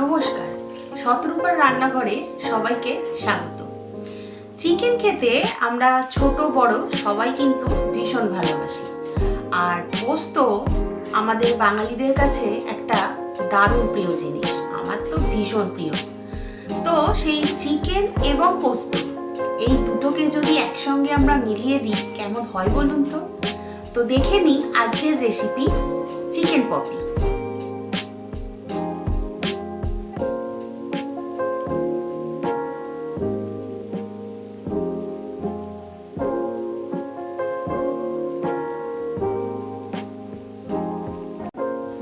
নমস্কার, শতরূপার রান্নাঘরে সবাইকে স্বাগত। চিকেন খেতে আমরা ছোট বড় সবাই কিন্তু ভীষণ ভালোবাসি, আর পোস্ত আমাদের বাঙালিদের কাছে একটা দারুণ প্রিয় জিনিস। আমার তো ভীষণ প্রিয়। তো সেই চিকেন এবং পোস্ত এই দুটোকে যদি একসঙ্গে আমরা মিলিয়ে দিই কেমন হয় বলুন তো। তো দেখে নিই আজকের recipe chicken poppy.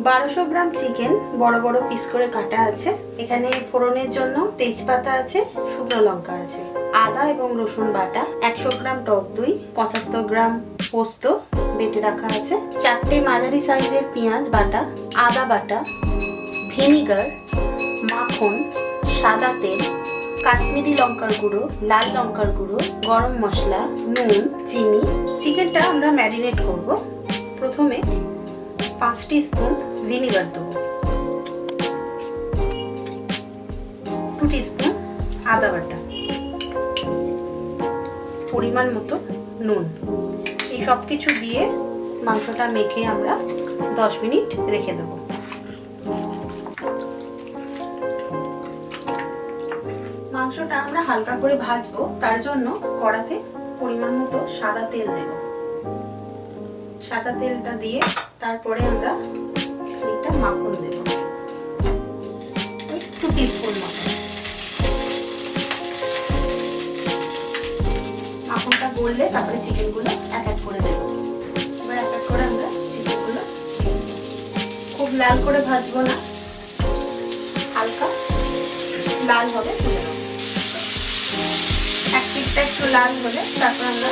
1200 gram chicken বড় বড় পিস করে কাটা আছে। এখানে ফোড়নের জন্য তেজপাতা আছে, শুকনো লঙ্কা আছে, আদা এবং রসুন বাটা, 100 গ্রাম টক দই, 75 গ্রাম পোস্ত বেটে রাখা আছে, 4টে মাঝারি সাইজের পেঁয়াজ বাটা, আদা বাটা, ভিনিগার, মাখন, সাদা তেল, কাশ্মীরি লঙ্কার গুঁড়ো, লাল লঙ্কার গুঁড়ো, গরম মশলা, নুন, চিনি। চিকেনটা আমরা ম্যারিনেট করব। প্রথমে 5 টিস্পুন ভিনিগার দেবো, 2 টিস্পুন আদা বাটা, পরিমাণ মতো নুন। এই সব কিছু দিয়ে মাংসটা মেখে আমরা 10 মিনিট রেখে দেবো। মাংসটা আমরা হালকা করে ভাজবো, তার জন্য কড়াতে পরিমাণ মতো সাদা তেল দেব। সাদা তেলটা দিয়ে তারপরে আমরা একটা মাখন দেব, 2 টিস্পুন মতো। মাখনটা গললে তারপরে চিকেনগুলো এক এক করে দেব। এবার এক এক করে আমরা চিকেনগুলো খুব লাল করে ভাজবো না, হালকা লাল হবে। এক পিঠটা একটু লাল হলে তারপর আমরা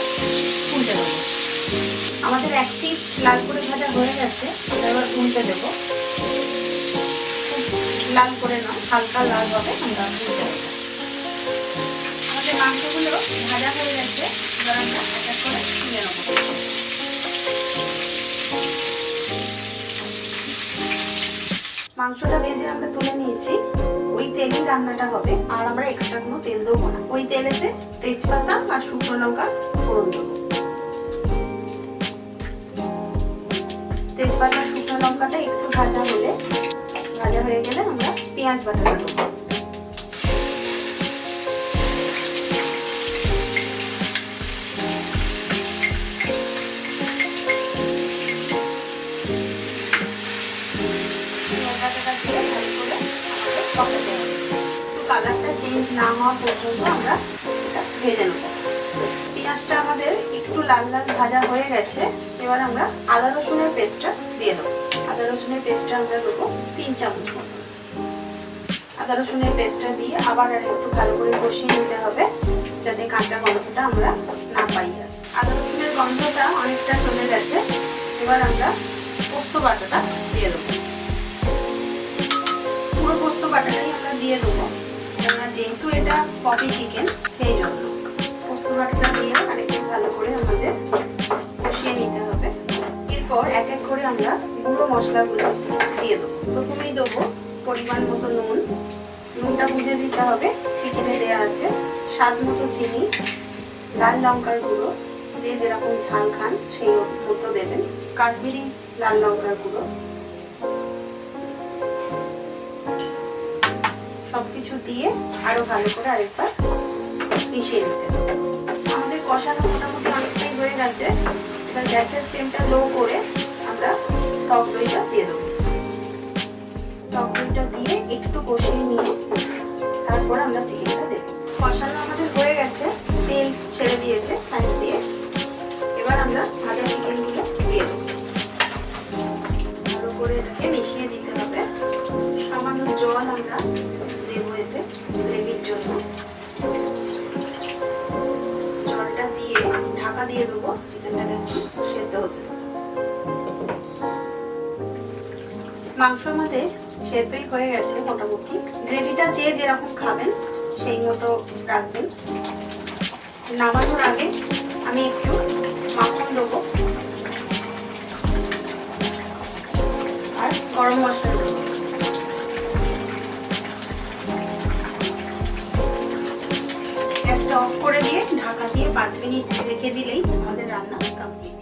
উল্টে দেবো। আমাদের এক পিঠ লাল করে ভাজা হয়ে গেছে, এবার উল্টে দেবো। লাল করে নয়, হালকা লাল হবে, আমরা উল্টে দেবো। আমাদের মাংসগুলো ভাজা হয়ে গেছে, এবার আমরা এক এক করে তুলে নেবো। মাংসটা ভেজে আমরা তুলে নিয়েছি। ওই তেলেই রান্নাটা হবে, আর আমরা এক্সট্রা কোনো তেল দেবো না। ওই তেলেতে তেজপাতা আর শুকনো লঙ্কা ফোড়ন দেবো। তেজপাতা শুকনো লঙ্কাটা একটু ভাজা হয়ে গেলে আমরা পেঁয়াজ বাটা দেবো। কালারটা চেঞ্জ না হওয়া পর্যন্ত আমরা এটা ভেজে নেব। পেঁয়াজটা আমাদের একটু লাল লাল ভাজা হয়ে গেছে, এবার আমরা আদা রসুনের পেস্টটা দিয়ে দেবো। আদা রসুনের পেস্টটা আমরা দেবো 3 চামচ মতো। আদা রসুনের পেস্টটা দিয়ে আবার আর একটু ভালো করে কষিয়ে নিতে হবে, যাতে কাঁচা গন্ধটা আমরা না পাই। আদা রসুনের গন্ধটা অনেকটা চলে গেছে, এবার আমরা পোস্ত বাটাটা দিয়ে দেবো। পুরো পোস্ত বাটাটাই আমরা দিয়ে দেবো, যেহেতু এটা পপি চিকেন সেই জন্য পোস্ত বাটাটা দিয়ে আরেকটু ভালো করে আমাদের কষিয়ে নিতে হবে। এরপর এক এক করে আমরা গুঁড়ো মশলাগুলো দিয়ে দেবো। প্রথমেই দেবো পরিমাণ মতো নুন। নুনটা বুঝে দিতে হবে, চিকেনে দেওয়া আছে। স্বাদ মতো চিনি, লাল লঙ্কার গুঁড়ো, যে যেরকম ঝাল খান সেই মতো দেবেন, কাশ্মীরি লাল লঙ্কার গুঁড়ো। সবকিছু দিয়ে আরো ভালো করে আরেকবার মিশিয়ে দিতে হবে। আমাদের কষানো মোটামুটি অনেকটাই হয়ে গেছে। এবার গ্যাসের ফ্লেমটা লো করে আমরা টক দইটা দিয়ে দেবো। টক দইটা দিয়ে একটু কষিয়ে নিয়ে তারপর আমরা চিকেনটা দেবো। কষানো আমাদের হয়ে গেছে, তেল ছেড়ে দিয়েছে সাইড দিয়ে। এবার আমরা ভাজা চিকেনগুলো দিয়ে দেবো। ভালো করে এটাকে মিশিয়ে দিতে হবে। সামান্য জল আমরা দেবো এতে গ্রেভির জন্য। জলটা দিয়ে ঢাকা দিয়ে দেবো, চিকেনটাকে সেদ্ধ হতে দেবো। মাংস আমাদের সেদ্ধই হয়ে গেছে মোটামুটি। গ্রেভিটা যে যেরকম খাবেন সেই মতো রাখবেন। নামানোর আগে আমি একটু মাখন দেবো আর গরম মশলা দেবো। গ্যাসটা অফ করে দিয়ে ঢাকা দিয়ে 5 মিনিট রেখে দিলেই আমাদের রান্না কমপ্লিট।